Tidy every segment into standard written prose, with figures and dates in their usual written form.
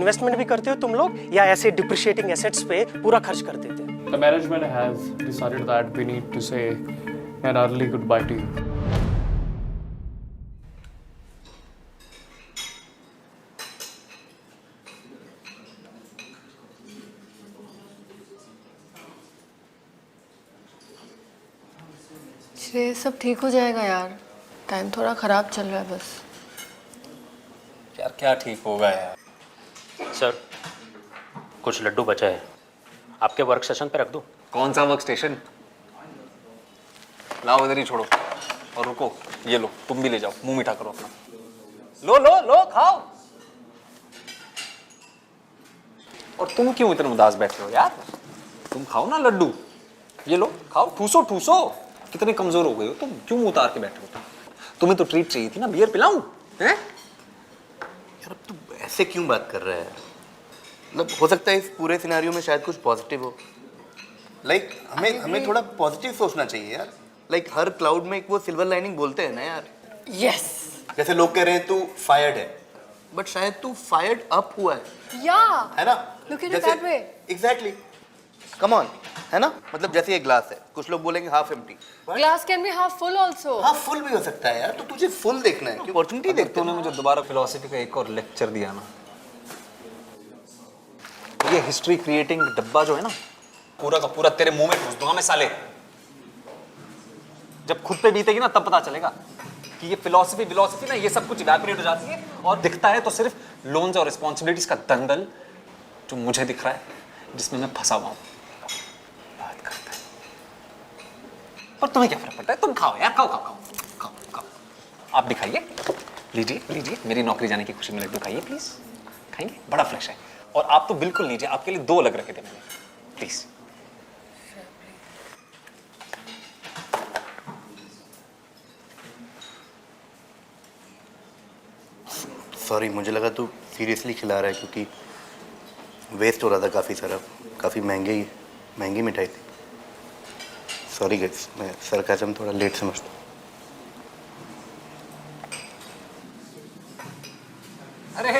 Investment भी करते हो तुम लोग या ऐसे डिप्रिशिएटिंग एसेट्स पे पूरा खर्च कर देते हो? The management has decided that we need to say an early goodbye to you. श्रेय, सब ठीक हो जाएगा यार। टाइम थोड़ा खराब चल रहा है बस। यार क्या ठीक होगा यार। सर कुछ लड्डू बचा है, आपके वर्क सेशन पे रख दूं? कौन सा वर्क स्टेशन? लाओ इधर ही छोड़ो और रुको, ये लो तुम भी ले जाओ, मुंह मीठा करो अपना। लो लो लो खाओ। और तुम क्यों इतने उदास बैठे हो यार? तुम खाओ ना लड्डू, ये लो खाओ, ठूसो ठूसो। कितने कमजोर हो गए हो तुम, क्यों उतार के बैठे हो? तुम्हें तो ट्रीट चाहिए थी ना, बियर पिलाऊं? हैं? यार अब तू ऐसे क्यों बात कर रहा है? मतलब हो सकता है इस पूरे सिनेरियो में शायद कुछ पॉजिटिव हो। लाइक हमें थोड़ा पॉजिटिव सोचना चाहिए यार। लाइक हर क्लाउड में एक वो सिल्वर लाइनिंग बोलते हैं ना यार। यस। जैसे लोग कह रहे हैं तू फायर्ड है, बट शायद तू फायर्ड अप हुआ है। या है ना? Look at it that way. Exactly. Come on, है ना? मतलब जैसे ये ग्लास है, कुछ लोग बोलेंगे half empty. Glass can be half full also. हाँ फुल भी हो सकता है यार, तो तुझे फुल देखना है, अपॉर्चुनिटी देखते तूने मुझे दोबारा फिलोसफी का एक और लेक्चर दिया ना, ये हिस्ट्री क्रिएटिंग डब्बा जो है ना, पूरा का पूरा तेरे मुंह में घुस दूंगा मैं साले। जब खुद पे बीतेगी ना तब पता चलेगा कि ये फिलोसफी ना, ये सब कुछ इवैपोरेट हो जाती है और दिखता है तो सिर्फ लोन्स और रिस्पॉन्सिबिलिटीज का दंगल जो मुझे दिख रहा है, जिसमें मैं फंसा हुआ हूं। बात करता है और तुम्हें क्या फर्क पड़ता है? तुम खाओ यार, खाओ खाओ खाओ खाओ खाओ। आप भी खाइए, लीजिए लीजिए, मेरी नौकरी जाने की खुशी में लड्डू खाइए प्लीज। खाएंगे? बड़ा फ्रेश है। और आप तो बिल्कुल लीजिए, आपके लिए 2 अलग रखे थे मैंने, प्लीज। सॉरी, मुझे लगा तू सीरियसली खिला रहा है क्योंकि वेस्ट हो रहा था काफ़ी सारा, काफ़ी महंगी मिठाई थी। सॉरी गाइस, मैं सरकाज़म थोड़ा लेट समझता हूँ। अरे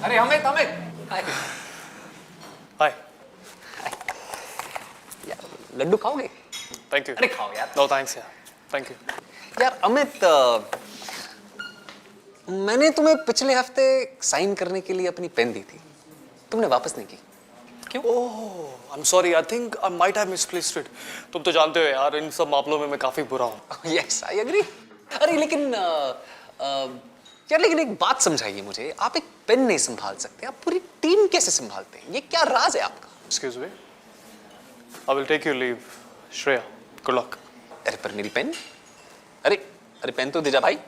अरे अमित हाय Hi. यार लड्डू खाओगे? Thank you. अरे खाओ यार। No thanks, yeah. Thank you. यार अमित, मैंने तुम्हें पिछले हफ्ते साइन करने के लिए अपनी पेन दी थी, तुमने वापस नहीं की, क्यों? Oh, I'm sorry. I think I might have misplaced it. तुम तो जानते हो यार, इन सब मामलों में मैं काफी बुरा हूँ। Yes I agree. अरे लेकिन यार लेकिन एक बात समझाइए मुझे, आप एक पेन नहीं संभाल सकते, आप पूरी टीम कैसे संभालते हैं? ये क्या राज है आपका? Excuse me. I will take your leave, Shreya. Good luck. अरे पर मेरी पेन, अरे पेन तो दे जा भाई।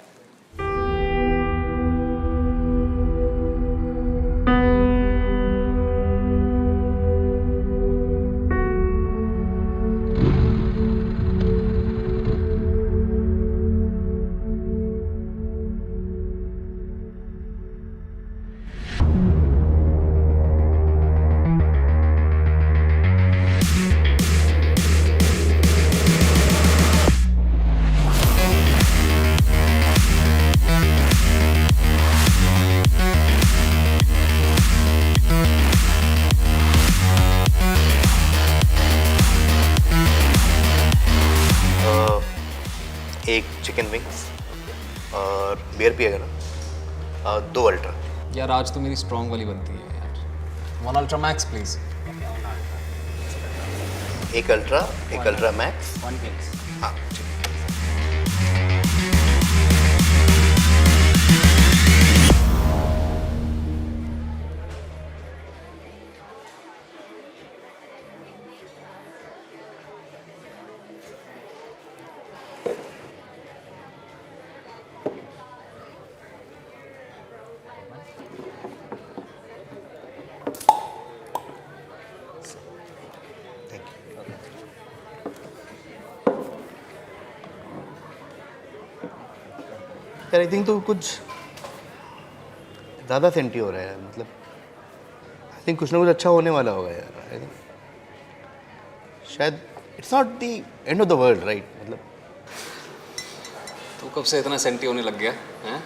एक चिकन विंग्स और बियर पिएगा ना? 2 अल्ट्रा। यार आज तो मेरी स्ट्रॉन्ग वाली बनती है यार। 1 ultra max please. 1 ultra max. हाँ ठीक है। यार आई थिंक तो कुछ ज़्यादा सेंटी हो रहा है, मतलब आई थिंक कुछ ना कुछ अच्छा होने वाला होगा यार। आई थिंक शायद it's not the end of the world, right? मतलब तो कब से इतना सेंटी होने लग गया हैं?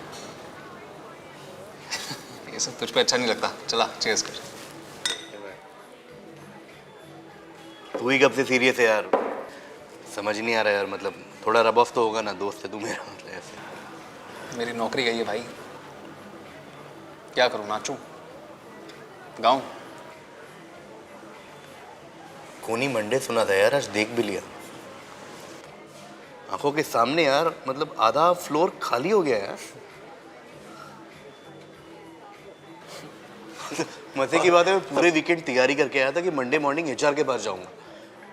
ये सब तुझ पे अच्छा नहीं लगता। चला चीयर्स कर। तू ही कब से सीरियस है यार? समझ नहीं आ रहा यार, मतलब थोड़ा रब ऑफ तो होगा ना, दोस्त है तू मेरा, मतलब ऐसे। मेरी नौकरी गई है भाई, क्या करूँ? नाचूं, गाऊं? कोनी मंडे सुना था यार, आज देख भी लिया आंखों के सामने यार, मतलब आधा फ्लोर खाली हो गया यार। मजे की बात है, मैं पूरे वीकेंड तैयारी करके आया था कि मंडे मॉर्निंग एचआर के पास जाऊंगा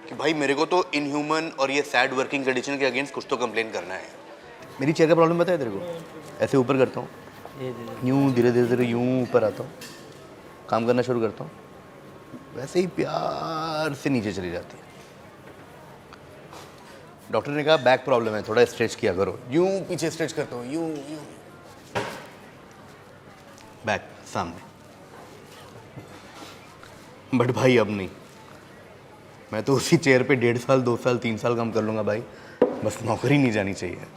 कि भाई मेरे को तो इनह्यूमन और ये सैड वर्किंग कंडीशन के अगेंस्ट कुछ तो कंप्लेन करना है। मेरी चेयर का प्रॉब्लम पता है तेरे को? ऐसे ऊपर करता हूँ, यूँ धीरे धीरे धीरे यूँ ऊपर आता हूँ, काम करना शुरू करता हूँ, वैसे ही प्यार से नीचे चली जाती है। डॉक्टर ने कहा बैक प्रॉब्लम है, थोड़ा स्ट्रेच किया करो। यूं पीछे स्ट्रेच करता हूँ, यूं यूं, बैक सामने। बट भाई अब नहीं, मैं तो उसी चेयर पे 1.5 साल 2 साल 3 साल काम कर लूँगा भाई, बस नौकरी नहीं जानी चाहिए।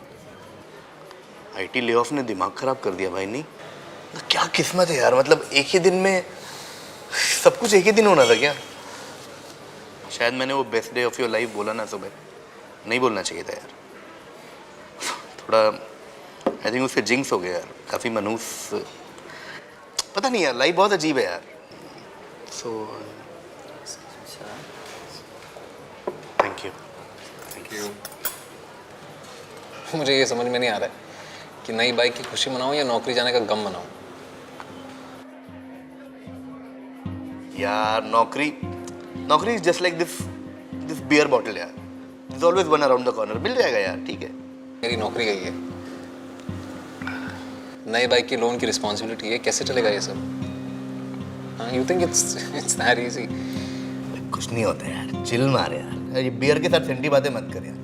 आईटी ले ऑफ ने दिमाग खराब कर दिया भाई। नहीं क्या किस्मत है यार, मतलब एक ही दिन में सब कुछ एक ही दिन होना था क्या? शायद मैंने वो best day of your life बोला ना सुबह, नहीं बोलना चाहिए था यार। थोड़ा आई थिंक उससे जिंक्स हो गया यार, काफ़ी मनूस, पता नहीं यार, लाइफ बहुत अजीब है यार। So thank you. मुझे ये समझ में नहीं आ रहा है कि नई बाइक की खुशी मनाऊं या नौकरी जाने का गम मनाऊं। यार नौकरी is just like this beer bottle यार, there's always one around the corner, मिल जाएगा यार, ठीक है। मेरी नौकरी गई है, नई बाइक की लोन की रिस्पॉन्सिबिलिटी है, कैसे चलेगा ये सब? हाँ, you think it's that easy? कुछ नहीं होता यार, चिल मार यार, ये बियर के साथ सेंटी बातें मत कर यार,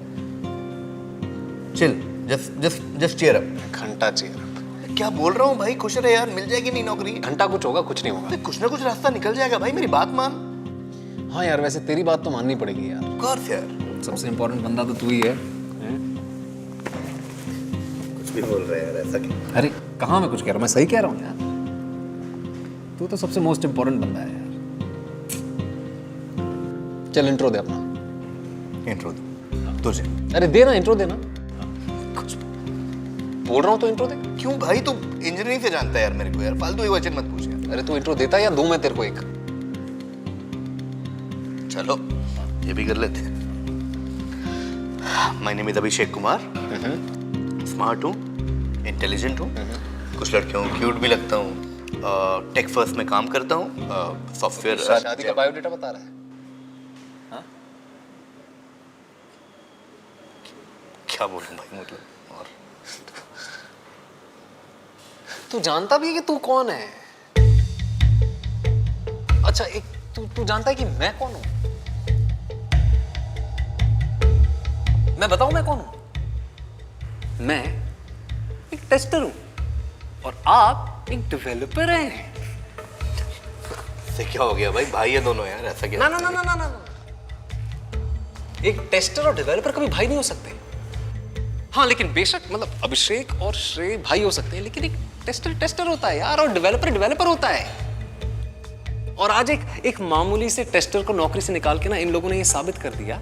चिल, जस्ट चीयर अप। घंटा चेयर। क्या बोल रहा हूँ भाई, खुश रहे यार, मिल जाएगी नहीं नौकरी। घंटा कुछ होगा, कुछ नहीं होगा। कुछ ना कुछ रास्ता निकल जाएगा भाई, मेरी बात मान। हाँ यार, वैसे तेरी बात तो माननी पड़ेगी यार। Of course यार, सबसे इम्पोर्टेंट बंदा तो तू ही है। कुछ भी बोल रहा है यार, ऐसा क्यों? अरे कहाँ मैं कुछ कह रहा हूँ, मैं सही कह रहा हूँ यार। तू तो सबसे मोस्ट इम्पोर्टेंट बंदा है यार। चल इंट्रो दे अपना। इंट्रो दे तुझे। अरे दे ना, इंट्रो दे ना। कुछ बोल रहा हूँ तो इंट्रो दे। क्यों भाई, तू इंजीनियरिंग से जानता है यार मेरे को यार, फालतू ही वचन मत पूछ यार। अरे तू इंट्रो देता है या दूं मैं तेरे को एक? चलो ये भी कर लेते हैं। My name is Abhishek Kumar, smart हूँ, इंटेलिजेंट हूँ, कुछ लड़कियों को क्यूट भी लगता हूँ, टेक फर्स्ट में काम करता हूँ, सॉफ्टवेयर। शादी का बायोडेटा बता रहा है? हाँ? क्या बोलूं भाई, मतलब और तू जानता भी है कि तू कौन है? अच्छा एक तू जानता है कि मैं कौन हूं? मैं बताऊं मैं कौन हूं? मैं एक टेस्टर हूं और आप एक डेवलपर हैं। से क्या हो गया भाई, भाई है दोनों यार, ऐसा क्या? ना ना ना ना ना ना, एक टेस्टर और डेवलपर कभी भाई नहीं हो सकते। हाँ लेकिन बेशक मतलब अभिषेक और श्रेय भाई हो सकते हैं, लेकिन एक टेस्टर होता है यार, और डेवलपर होता है। और आज एक मामूली से टेस्टर को नौकरी से निकाल के ना इन लोगों ने ये साबित कर दिया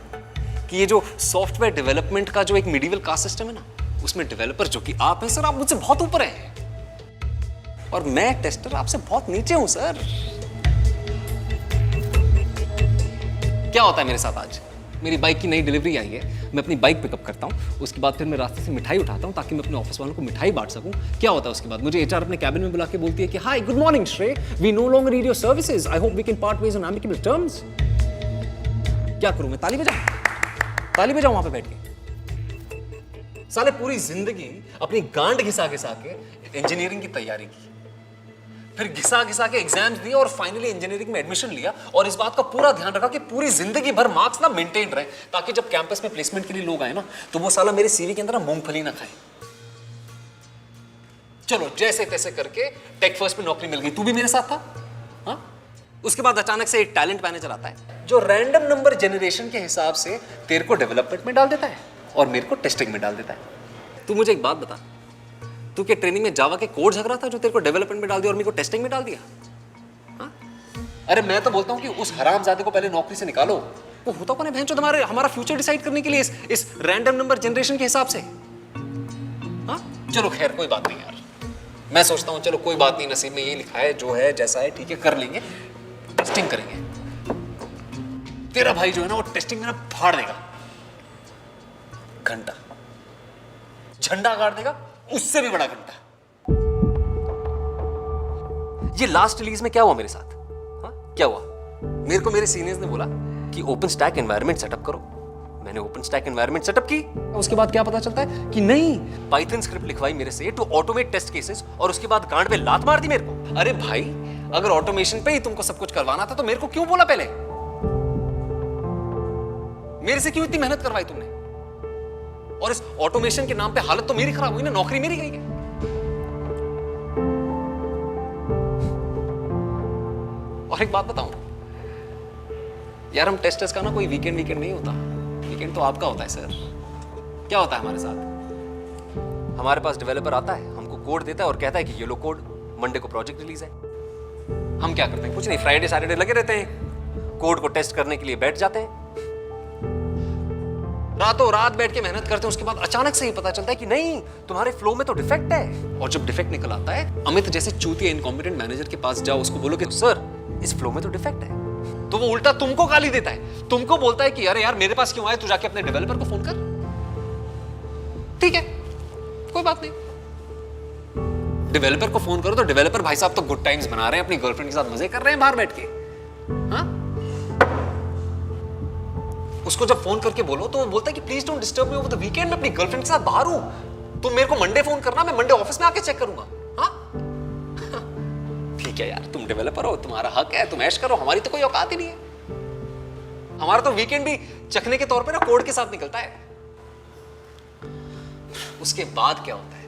कि ये जो सॉफ्टवेयर डेवलपमेंट का जो एक मिडिवल कास्ट सिस्टम है ना, उसमें डेवलपर जो कि आप हैं सर, आप मुझसे बहुत ऊपर हैं और मैं टेस्टर आपसे बहुत नीचे हूं सर। क्या होता है मेरे साथ आज? मेरी बाइक की नई डिलीवरी आई है, मैं अपनी बाइक पिकअप करता हूँ, उसके बाद फिर मैं रास्ते से मिठाई उठाता हूँ ताकि मैं अपने ऑफिस वालों को मिठाई बांट सकूँ। क्या होता है उसके बाद? मुझे एचआर अपने कैबिन में बुला के बोलती है कि hi good morning Shrey, we no longer need your services, I hope we can part ways on amicable terms. क्या करूँ मैं? ताली बजाऊं वहां पे बैठ के? साले पूरी जिंदगी अपनी गांड घिसा के इंजीनियरिंग की तैयारी की, फिर घिसा के एग्जाम्स दिए और फाइनली इंजीनियरिंग में एडमिशन लिया, और इस बात का पूरा ध्यान रखा कि पूरी जिंदगी भर मार्क्स ना मेंटेन रहे ताकि जब कैंपस में प्लेसमेंट के लिए लोग आए ना तो वो साला मेरे सीवी के अंदर मूंगफली ना खाए। चलो जैसे तैसे करके टेक फर्स्ट में नौकरी मिल गई, तू भी मेरे साथ था। हाँ? उसके बाद अचानक से एक टैलेंट मैनेजर आता है जो रैंडम नंबर जनरेशन के हिसाब से तेरे को डेवलपमेंट में डाल देता है और मेरे को टेस्टिंग में डाल देता है। तू मुझे एक बात बता, तू क्या ट्रेनिंग में जावा के कोड झग रहा था जो तेरे को डेवलपमेंट में डाल दिया और मेरे को टेस्टिंग में डाल दिया? हाँ? अरे मैं तो बोलता हूँ कि उस हरामजादे को पहले नौकरी से निकालो। वो होता कौन है भैंचोद हमारा फ्यूचर डिसाइड करने के लिए इस रैंडम नंबर जनरेशन के हिसाब से? हाँ चलो खैर कोई बात नहीं यार, मैं सोचता हूँ चलो कोई बात नहीं, नसीब में ये लिखा है, जो है जैसा है ठीक है, कर लेंगे, टेस्टिंग करेंगे। तेरा भाई जो है ना वो टेस्टिंग में ना फाड़ देगा, घंटा झंडा गाड़ देगा, उससे भी बड़ा घंटा। ये लास्ट रिलीज में क्या हुआ मेरे साथ? हाँ क्या हुआ? मेरे को मेरे सीनियर्स ने बोला कि ओपन स्टैक एनवायरनमेंट सेटअप करो। मैंने ओपन स्टैक एनवायरनमेंट सेटअप की। उसके बाद क्या पता चलता है कि नहीं, पाइथन स्क्रिप्ट लिखवाई मेरे से टू ऑटोमेट टेस्ट केसेस, और उसके बाद गांड पे लात मार दी मेरे को। अरे भाई अगर ऑटोमेशन पे ही तुमको सब कुछ करवाना था तो मेरे को क्यों बोला पहले? मेरे से क्यों इतनी मेहनत करवाई तुमने? और इस ऑटोमेशन के नाम पे हालत तो मेरी खराब हुई ना, नौकरी मेरी गई है। और एक बात बताऊं यार, हम टेस्टर्स का ना कोई वीकेंड नहीं होता। वीकेंड तो आपका होता है सर। क्या होता है हमारे साथ? हमारे पास डेवलपर आता है, हमको कोड देता है और कहता है कि ये लो कोड, मंडे को प्रोजेक्ट रिलीज है। हम क्या करते हैं? कुछ नहीं, फ्राइडे सैटरडे लगे रहते हैं, कोड को टेस्ट करने के लिए बैठ जाते हैं, रातों रात बैठ के मेहनत करते हैं। उसके बाद अचानक से ही पता चलता है कि नहीं, तुम्हारे फ्लो में तो डिफेक्ट है। और जब डिफेक्ट निकल आता है, अमित जैसे चूतिया इनकॉम्पिटेंट मैनेजर के पास जाओ, उसको बोलो कि सर इस फ्लो में तो डिफेक्ट है, तो वो उल्टा तुमको गाली देता है, तुमको बोलता है कि अरे यार मेरे पास क्यों आए, तू जाके अपने डेवलपर को फोन कर। ठीक है कोई बात नहीं, डेवलपर को फोन करो तो डेवलपर भाई साहब तो गुड टाइम्स बना रहे हैं, अपनी गर्लफ्रेंड के साथ मजे कर रहे हैं बाहर बैठ के। हाँ? उसको जब फोन करके बोलो तो वो बोलता है कि please don't disturb me over the weekend, मैं अपनी गर्लफ्रेंड के साथ बाहर हूं, तुम मेरे को मंडे फोन करना, मैं मंडे ऑफिस में आके चेक करूंगा। हाँ? ठीक है यार, तुम डेवलपर हो, तुम्हारा हक है, तुम ऐश करो, हमारी तो कोई औकात ही नहीं है। हमारा तो वीकेंड भी चखने के तौर पे ना कोड के साथ निकलता है। उसके बाद क्या होता है?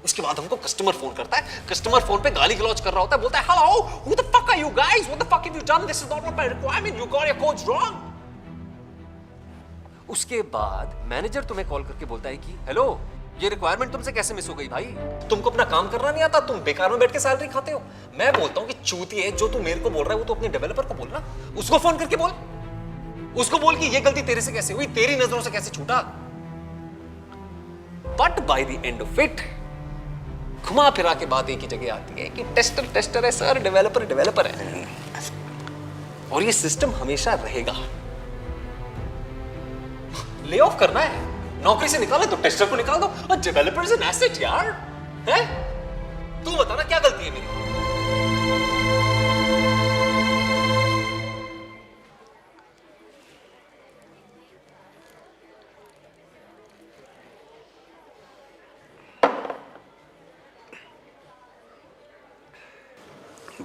उसके बाद हमको कस्टमर फोन करता है, कस्टमर फोन पे गाली गलौज कर रहा होता है, बोलता है hello who the fuck are you guys, what the fuck have you done, this is not my requirement, you got your codes wrong. उसके बाद मैनेजर तुम्हें कॉल करके बोलता है कि हेलो ये रिक्वायरमेंट तुमसे कैसे मिस हो गई भाई, तुमको अपना काम करना नहीं आता, तुम बेकार में बैठ के सैलरी खाते हो। मैं बोलता हूं कि चूती है, जो तू मेरे को बोल रहा है वो तो अपने डेवलपर को बोलना, उसको फोन करके बोल, उसको बोल कि ये गलती तेरे से कैसे हुई, तेरी नजरों से कैसे छूटा। But by the end of it घुमा फिरा के बात एक ही जगह आती है कि टेस्टर है सर, डेवलपर है, और ये सिस्टम हमेशा रहेगा। ले ऑफ करना है, नौकरी से निकाले तो टेस्टर को निकाल दो, और डेवलपर इज एन एसेट यार। है तू बताना क्या गलती है मेरी?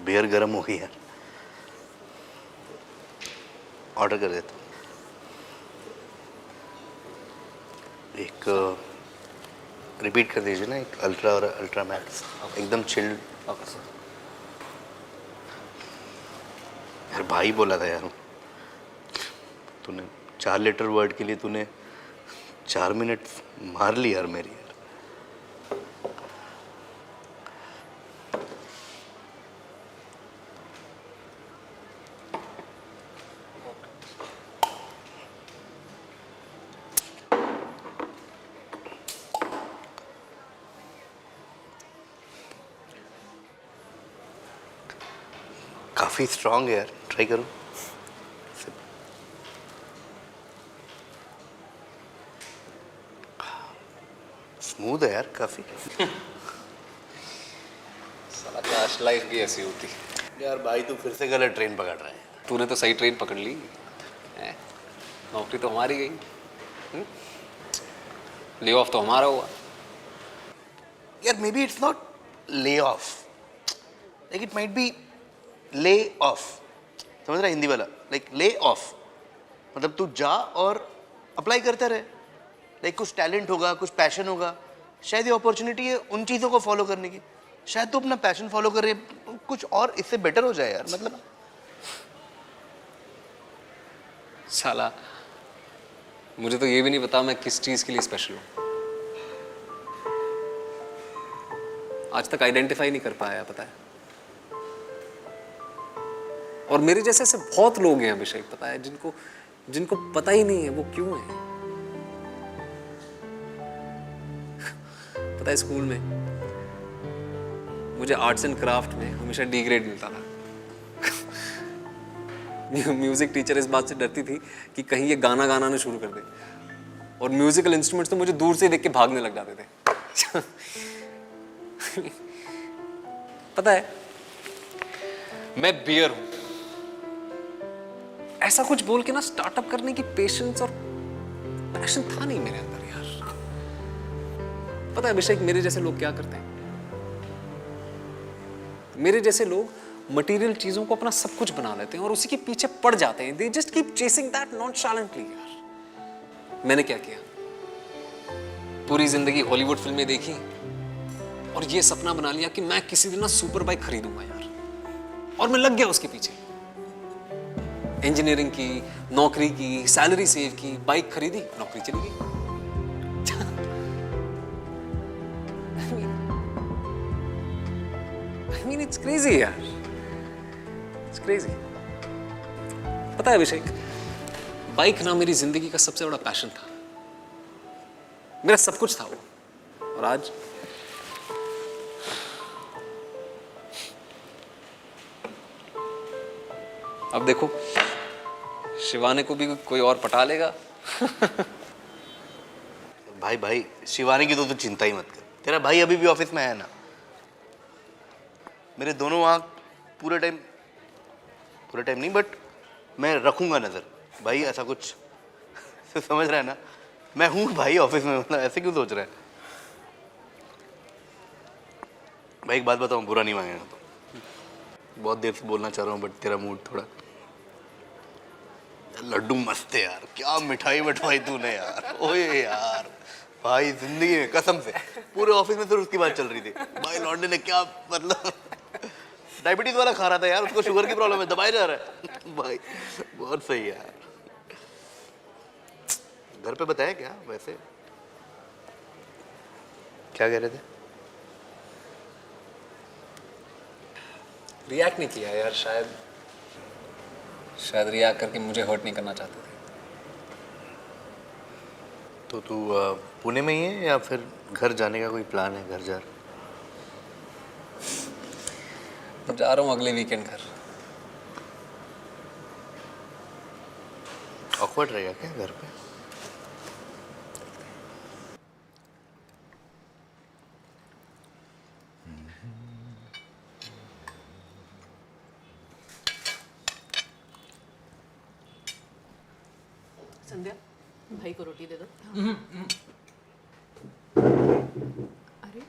बियर गर्म हो गई यार, ऑर्डर कर देता हूँ। एक रिपीट कर दीजिए ना, एक अल्ट्रा और अल्ट्रा मैक्स, एकदम चिल्ड। Okay sir. यार भाई बोला था यार, तूने 4 लीटर वर्ड के लिए तूने 4 मिनट मार ली यार मेरी। काफ़ी स्ट्रांग है यार, ट्राई करो। स्मूथ है यार काफ़ी। साला काश लाइफ भी ऐसी होती। यार भाई तू फिर से गलत ट्रेन पकड़ रहा है। तूने तो सही ट्रेन पकड़ ली, नौकरी तो हमारी गई, ले ऑफ तो हमारा हुआ। यार may be it's not lay off, like it might be lay off, समझ रहा है हिंदी वाला, लाइक ले ऑफ मतलब तू जा और अप्लाई करता रहे, लाइक कुछ टैलेंट होगा, कुछ पैशन होगा, शायद ये अपॉर्चुनिटी है उन चीज़ों को फॉलो करने की, शायद तू अपना पैशन फॉलो करे, कुछ और इससे बेटर हो जाए यार। मतलब साला मुझे तो ये भी नहीं पता मैं किस चीज़ के लिए स्पेशल हूँ। आज तक आइडेंटिफाई नहीं कर पाया, पता है। और मेरे जैसे ऐसे बहुत लोग हैं अभिषेक, पता है, जिनको पता ही नहीं है वो क्यों है। पता है स्कूल में मुझे आर्ट्स एंड क्राफ्ट में हमेशा डी ग्रेड मिलता था। म्यूजिक टीचर इस बात से डरती थी कि कहीं ये गाना गाना ना शुरू कर दे, और म्यूजिकल इंस्ट्रूमेंट्स तो मुझे दूर से देख के भागने लग जाते थे। पता है मैं बियर हूं, ऐसा कुछ बोल के ना स्टार्टअप करने की पेशेंस और पैशन था नहीं मेरे अंदर यार। पता है अभिषेक, मेरे जैसे लोग क्या करते हैं, मेरे जैसे लोग मटेरियल चीजों को अपना सब कुछ बना लेते हैं और उसी के पीछे पड़ जाते हैं। They just keep chasing that nonchalantly यार। मैंने क्या किया, पूरी जिंदगी हॉलीवुड फिल्में देखी और ये सपना बना लिया कि मैं किसी दिन ना सुपर बाइक खरीदूंगा यार, और मैं लग गया उसके पीछे। इंजीनियरिंग की, नौकरी की, सैलरी सेव की, बाइक खरीदी, नौकरी चली गई। I mean, it's crazy यार, it's crazy। पता है अभिषेक, बाइक ना मेरी जिंदगी का सबसे बड़ा पैशन था, मेरा सब कुछ था वो। और आज अब देखो, शिवानी को भी कोई और पटा लेगा। भाई शिवानी की तो चिंता ही मत कर, तेरा भाई अभी भी ऑफिस में है ना। मेरे दोनों आँख पूरे टाइम नहीं, बट मैं रखूंगा नजर। भाई ऐसा कुछ समझ रहा है ना, मैं हूँ भाई ऑफिस में, मतलब ऐसे क्यों सोच रहा है। भाई एक बात बताऊँ, बुरा नहीं मांगेगा तो, बहुत देर से बोलना चाह रहा हूँ बट तेरा मूड थोड़ा। लड्डू मस्त है यार, क्या मिठाई बैठवाई तूने यार। ओए यार भाई, जिंदगी में कसम से पूरे ऑफिस में सिर्फ उसकी बात चल रही थी। भाई लॉन्डे ने क्या, मतलब डायबिटीज वाला खा रहा था यार, उसको शुगर की प्रॉब्लम है, दबाया जा रहा है। भाई बहुत सही यार। घर पे बताया क्या वैसे, क्या कह रहे थे? रिएक्ट नहीं किया यार, शायद रिएक्ट करके मुझे हर्ट नहीं करना चाहते थे। तो तू पुणे में ही है या फिर घर जाने का कोई प्लान है? घर जा रहा हूँ अगले वीकेंड घर। ऑकवर्ड रहेगा क्या घर पे? संध्या, भाई को रोटी दे दो। अरे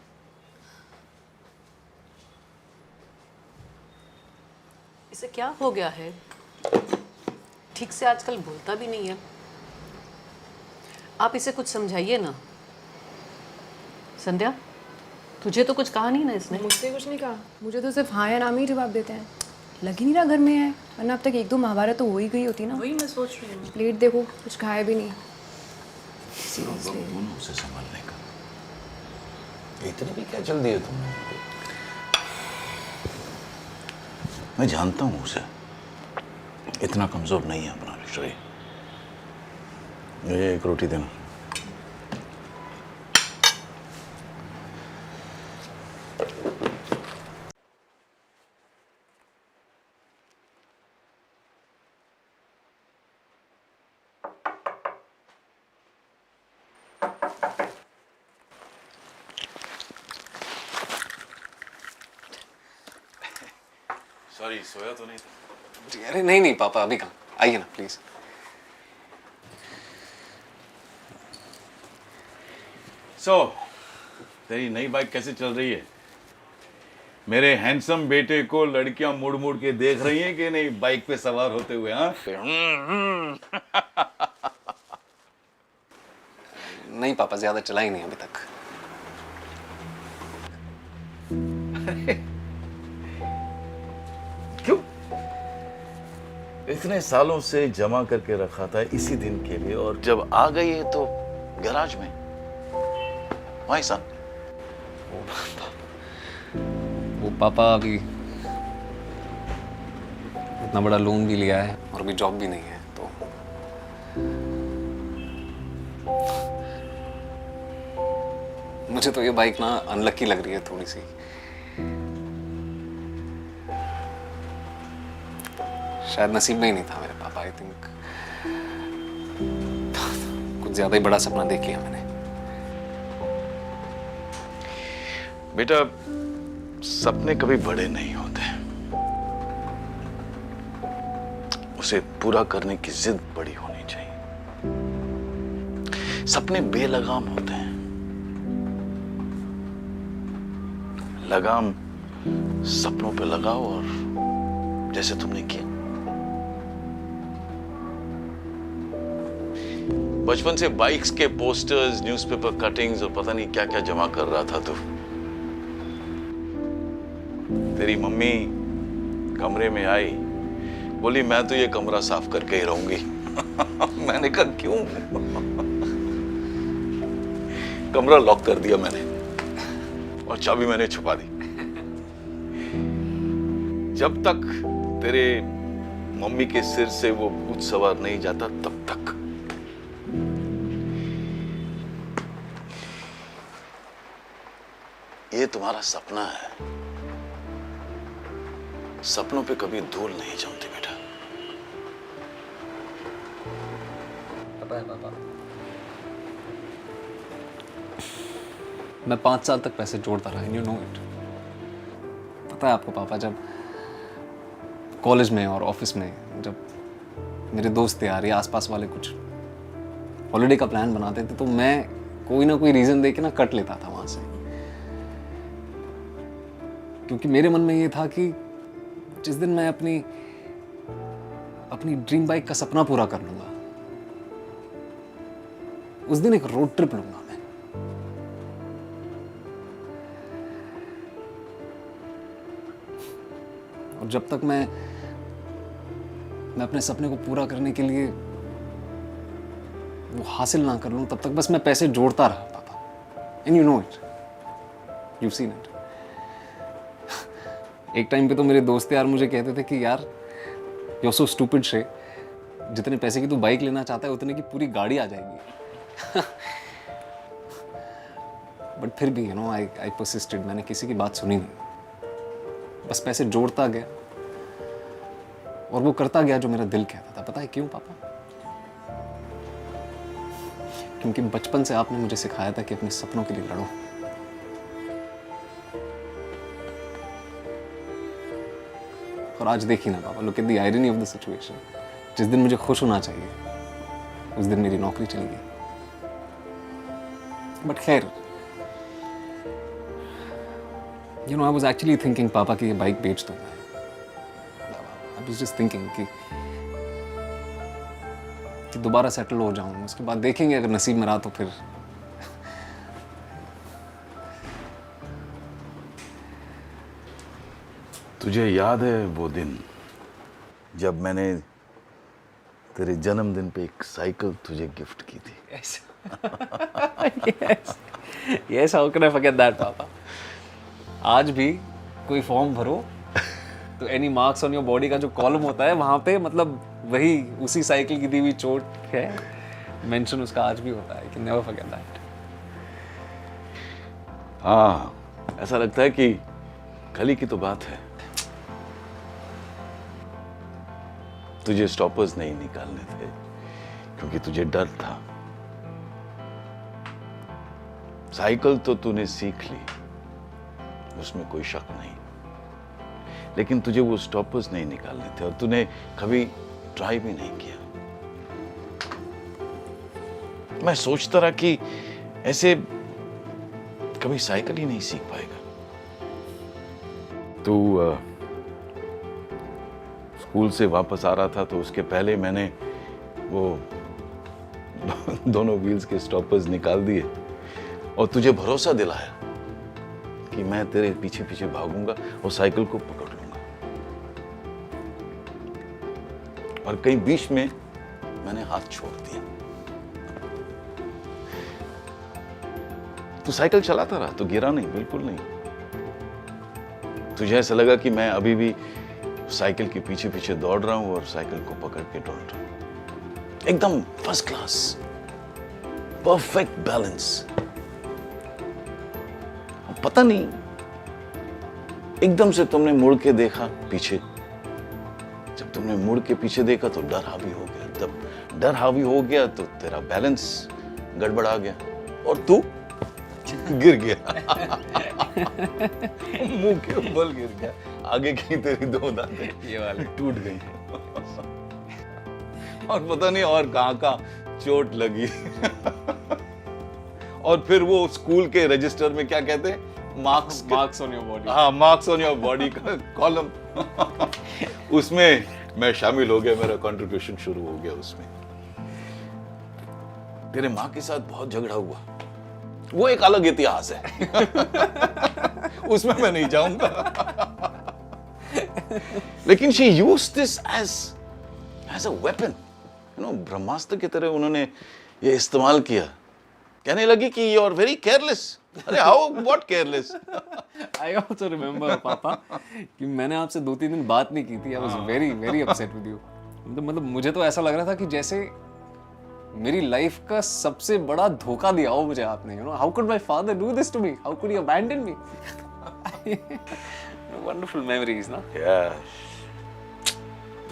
इसे क्या हो गया है? ठीक से आजकल बोलता भी नहीं है। आप इसे कुछ समझाइए ना। संध्या, तुझे तो कुछ कहा नहीं ना इसने? मुझसे कुछ नहीं कहा, मुझे तो सिर्फ हाँ या ना में ही जवाब देते हैं। लग ही नहीं रहा घर में है, वरना अब तक 1-2 महाभारत तो हो ही गई होती ना। वही मैं सोच रही हूँ। प्लेट देखो, कुछ खाया भी नहीं। उसे संभालने का इतनी भी क्या जल्दी है तुम्हें? मैं जानता हूं उसे, इतना कमजोर नहीं है अपना शरीर। मुझे एक रोटी देना। सॉरी, सोया तो नहीं था? अरे नहीं पापा, अभी कहाँ, आइए ना प्लीज। तेरी नई बाइक कैसे चल रही है? मेरे हैंडसम बेटे को लड़कियां मुड़ मुड़ के देख रही हैं कि नहीं बाइक पे सवार होते हुए? हाँ नहीं पापा, ज्यादा चलाई नहीं अभी तक। क्यों? इतने सालों से जमा करके रखा था इसी दिन के लिए, और जब आ गई है तो गैराज में। भाई साहब, वो पापा अभी इतना बड़ा लोन भी लिया है और अभी जॉब भी नहीं है, तो मुझे तो ये बाइक ना अनलकी लग रही है थोड़ी सी। शायद नसीब में ही नहीं था मेरे पापा। आई थिंक कुछ ज्यादा ही बड़ा सपना देख लिया मैंने। बेटा, सपने कभी बड़े नहीं होते, उसे पूरा करने की जिद बड़ी होनी चाहिए। सपने बेलगाम होते हैं, लगाम सपनों पे लगाओ और जैसे तुमने किया। बचपन से बाइक्स के पोस्टर्स, न्यूज़पेपर कटिंग्स और पता नहीं क्या क्या जमा कर रहा था तू। तेरी मम्मी कमरे में आई, बोली मैं तो ये कमरा साफ करके ही रहूंगी। मैंने कहा क्यों? कमरा लॉक कर दिया मैंने और चाबी मैंने छुपा दी। जब तक तेरे मम्मी के सिर से वो भूत सवार नहीं जाता तब तक। ये तुम्हारा सपना है, सपनों पे कभी धूल नहीं जमती बेटा। पता है पापा, मैं 5 साल तक पैसे जोड़ता रहा, यू नो इट। पता है आपको पापा, जब कॉलेज में और ऑफिस में जब मेरे दोस्त यार या आसपास वाले कुछ हॉलिडे का प्लान बनाते थे, तो मैं कोई ना कोई रीजन दे के ना कट लेता था वहां से, क्योंकि मेरे मन में ये था कि जिस दिन मैं अपनी ड्रीम बाइक का सपना पूरा कर लूंगा, उस दिन एक रोड ट्रिप लूंगा मैं। और जब तक मैं अपने सपने को पूरा करने के लिए वो हासिल ना कर लूं, तब तक बस मैं पैसे जोड़ता रहा पापा। And you no it, you seen it. एक टाइम पे तो मेरे दोस्त यार मुझे कहते थे कि यार यू आर सो स्टूपिड श्रे, जितने पैसे की तू बाइक लेना चाहता है उतने की पूरी गाड़ी आ जाएगी। बट फिर भी यू नो आई परसिस्टेड, मैंने किसी की बात सुनी नहीं, बस पैसे जोड़ता गया और वो करता गया जो मेरा दिल कहता था। पता है क्यों पापा? क्योंकि बचपन से आपने मुझे सिखाया था कि अपने सपनों के लिए लड़ो। और आज देखिए ना पापा, look at the irony of the situation. जिस दिन मुझे खुश होना चाहिए उस दिन मेरी नौकरी चली गई। बट खैर, you know I was actually thinking पापा कि ये बाइक बेच दूं मैं। आई वाज जस्ट थिंकिंग कि दोबारा सेटल हो जाऊं, उसके बाद देखेंगे अगर नसीब में रहा तो फिर। तुझे याद है वो दिन जब मैंने तेरे जन्मदिन पे एक साइकिल तुझे गिफ्ट की थी? Yes, how can I forget that, पापा? आज भी कोई फॉर्म भरो तो any marks on your body का जो कॉलम होता है वहां पे मतलब वही उसी साइकिल की दी हुई चोट है, मेंशन उसका आज भी होता है। Can never forget that. हाँ, ऐसा लगता है कि कल ही की तो बात है। तुझे स्टॉपर्स नहीं निकालने थे क्योंकि तुझे डर था। साइकिल तो तूने सीख ली, उसमें कोई शक नहीं, लेकिन तुझे वो स्टॉपर्स नहीं निकालने थे और तूने कभी ट्राई भी नहीं किया। मैं सोचता रहा कि ऐसे कभी साइकिल ही नहीं सीख पाएगा। तू स्कूल से वापस आ रहा था तो उसके पहले मैंने वो दोनों व्हील्स के स्टॉपर्स निकाल दिए और तुझे भरोसा दिलाया कि मैं तेरे पीछे पीछे भागूंगा और साइकिल को पकड़ लूंगा। और कहीं बीच में मैंने हाथ छोड़ दिया। तू साइकिल चलाता रहा, तो गिरा नहीं, बिल्कुल नहीं। तुझे ऐसा लगा कि मैं अभी भी साइकिल के पीछे पीछे दौड़ रहा हूं और साइकिल को पकड़ के दौड़ रहा हूं। एकदम फर्स्ट क्लास, परफेक्ट बैलेंस। पता नहीं, एकदम से तुमने मुड़ के देखा पीछे। जब तुमने मुड़ के पीछे देखा तो डर हावी हो गया। जब डर हावी हो गया तो तेरा बैलेंस गड़बड़ा गया और तू गिर गया। मुंह के बल गिर गया। आगे की तेरी दो दांतें ये वाली टूट गई और पता नहीं और कहां चोट लगी। और फिर वो स्कूल के रजिस्टर में क्या कहते हैं, मार्क्स ऑन योर बॉडी। हाँ, मार्क्स ऑन योर बॉडी का कॉलम। उसमें मैं शामिल हो गया, मेरा कंट्रीब्यूशन शुरू हो गया उसमें। तेरे माँ के साथ बहुत झगड़ा हुआ, वो एक अलग इतिहास है। उसमें मैं नहीं जाऊंगा। लेकिन she used this as a weapon, ब्रह्मास्त्र की तरह उन्होंने ये इस्तेमाल किया। कहने लगी कि यू आर वेरी केयरलेस। अरे how, what careless? I also remember papa कि मैंने आपसे 2-3 दिन बात नहीं की थी। I was very very upset with you. मतलब मुझे तो ऐसा लग रहा था कि जैसे मेरी लाइफ का सबसे बड़ा धोखा दिया हो मुझे आपने। How could my father do this to me? How could he abandon me? Wonderful memories ना। Yes,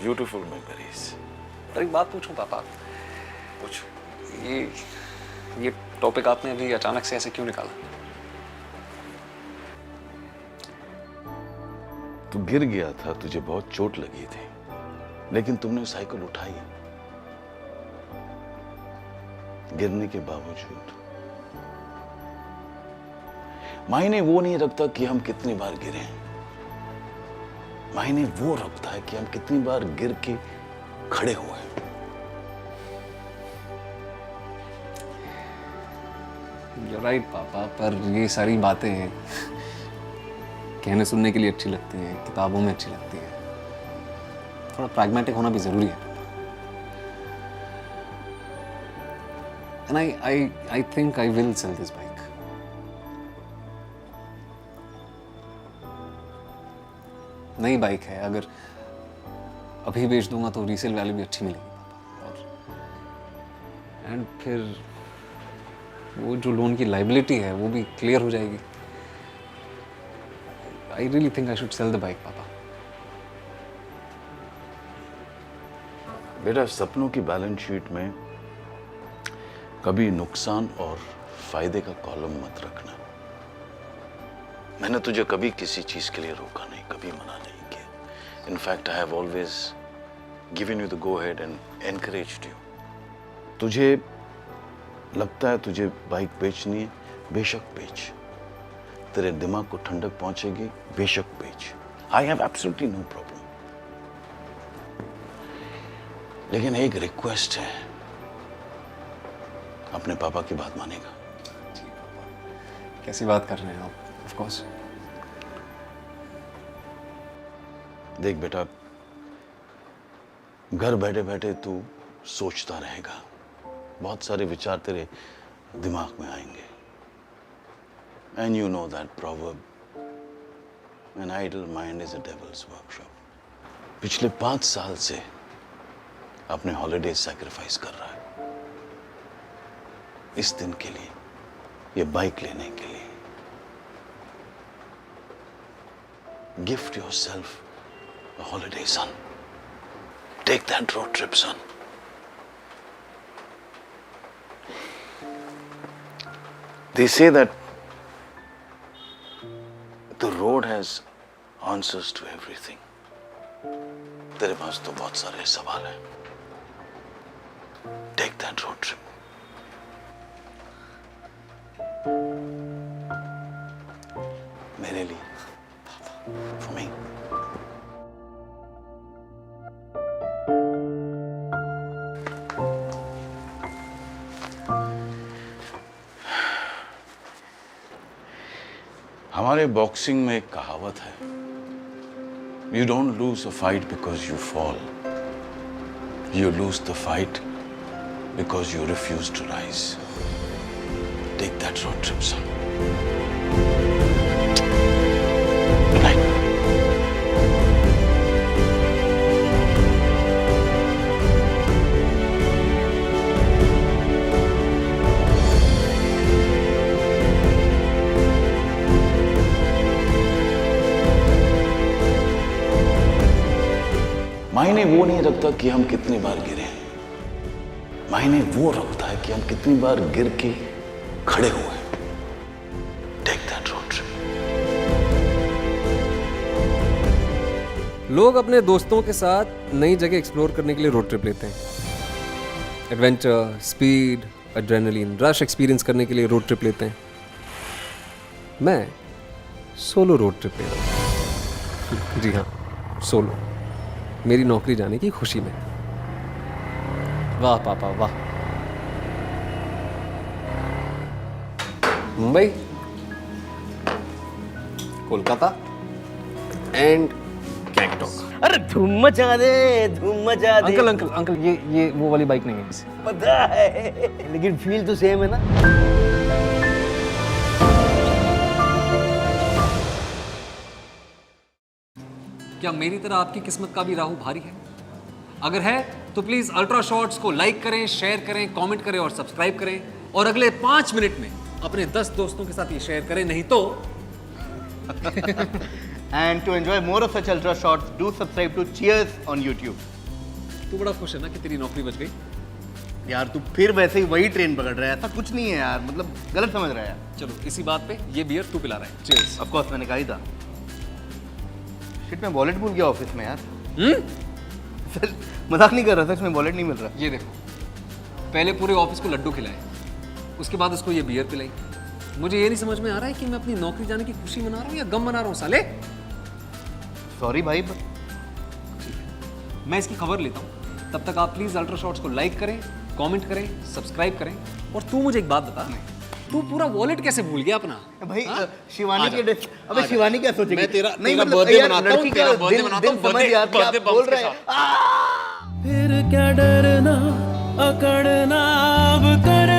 beautiful memories. पर एक बात पूछूं पापा? पूछ। ये टॉपिक आपने अभी अचानक से ऐसे क्यों निकाला? तू गिर गया था, तुझे बहुत चोट लगी थी, लेकिन तुमने साइकिल उठाई। गिरने के बावजूद मायने वो नहीं रखता कि हम कितनी बार गिरे हैं, मायने वो रखता है कि हम कितनी बार गिर के खड़े हुए हैं। You're right पापा, पर ये सारी बातें कहने सुनने के लिए अच्छी लगती हैं, किताबों में अच्छी लगती हैं। थोड़ा प्रैग्मेटिक होना भी जरूरी है। And I think I will sell this bike. नई बाइक है, अगर अभी बेच दूंगा तो रीसेल वैल्यू भी अच्छी मिलेगी पापा। और एंड फिर वो जो लोन की लाइबिलिटी है वो भी क्लियर हो जाएगी। I really think I should sell the bike पापा। बेटा, सपनों की बैलेंस शीट में कभी नुकसान और फायदे का कॉलम मत रखना। मैंने तुझे कभी किसी चीज के लिए रोका नहीं, कभी मना नहीं किया। In fact I have always given you the go ahead and encouraged you. तुझे लगता है तुझे बाइक बेचनी है, बेशक बेच। तेरे दिमाग को ठंडक पहुंचेगी, बेशक बेच। I have absolutely no problem. लेकिन एक रिक्वेस्ट है, अपने पापा की बात मानेगा? कैसी बात कर रहे हैं आप? Of course. देख बेटा, घर बैठे बैठे तू सोचता रहेगा, बहुत सारे विचार तेरे दिमाग में आएंगे। And you know that proverb, an idle mind is a devil's workshop. पिछले 5 साल से अपने हॉलिडे सैक्रिफाइस कर रहा है इस दिन के लिए, ये बाइक लेने के लिए। Gift yourself a holiday, son. Take that road trip, son. They say that the road has answers to everything. तेरे पास तो बहुत सारे सवाल हैं. Take that road trip. मेरे लिए, for me. हमारे बॉक्सिंग में एक कहावत है, you don't lose a fight because you fall, you lose the fight because you refuse to rise. Take that road trip, son. Good night. मायने वो नहीं रखता कि हम कितनी बार गिरे, मायने वो रखता है कि हम कितनी बार गिर के खड़े हुए। Take that road trip. लोग अपने दोस्तों के साथ नई जगह एक्सप्लोर करने के लिए रोड ट्रिप लेते हैं। Adventure, speed, adrenaline rush experience करने के लिए रोड ट्रिप लेते हैं। मैं सोलो रोड ट्रिप ले रहा हूँ। जी हाँ, सोलो, मेरी नौकरी जाने की खुशी में। वाह पापा वाह। मुंबई, कोलकाता एंड गैंगटॉक। अरे धूम मचा दे, धूम मचा दे। अंकल अंकल अंकल, ये वो वाली बाइक नहीं है इसे। पता है, लेकिन फील तो सेम है ना। क्या मेरी तरह आपकी किस्मत का भी राहु भारी है? अगर है तो प्लीज अल्ट्रा शॉर्ट्स को लाइक करें, शेयर करें, कमेंट करें और सब्सक्राइब करें। और अगले 5 मिनट में अपने 10 दोस्तों के साथ ये शेयर करें, नहीं तो And to enjoy more of such ultra shots, do subscribe to Cheers on YouTube. तू बड़ा खुश है ना कि तेरी नौकरी बच गई? यार तू फिर वैसे ही वही ट्रेन पकड़ रहा है, ऐसा कुछ नहीं है यार, मतलब गलत समझ रहा है यार। चलो इसी बात पे ये बियर तू पिला रहा है। चीयर्स। ऑफ कोर्स, मैंने कहा ही था। शिट, मैं वॉलेट भूल गया ऑफिस में यार। सर मजाक नहीं कर रहा, सच में वॉलेट नहीं मिल रहा। ये देखो, पहले पूरे ऑफिस को लड्डू खिलाए, उसके बाद उसको ये बियर पिलाई। मुझे ये नहीं समझ में आ रहा है कि मैं अपनी नौकरी जाने की खुशी मना रहा हूँ या गम मना रहा हूँ साले। सॉरी भाई। मैं इसकी खबर लेता हूँ, तब तक आप प्लीज अल्ट्रा शॉर्ट्स को लाइक करें, कमेंट करें, सब्सक्राइब करें। और तू मुझे एक बात बता, तू पूरा वॉलेट कैसे भूल गया अपना? भाई शिवानी के अबे शिवानी क्या सोचेगी? मैं तेरा नहीं तेरा मतलब बर्थडे यार, मनाता हूँ, लड़की तेरा का बर्थडे दिल- मनाता हूँ, दिल समझ यार, क्या बर्थडे बोल बम्प रहे के हैं? फिर क्या डरना, अकड़ना अब करे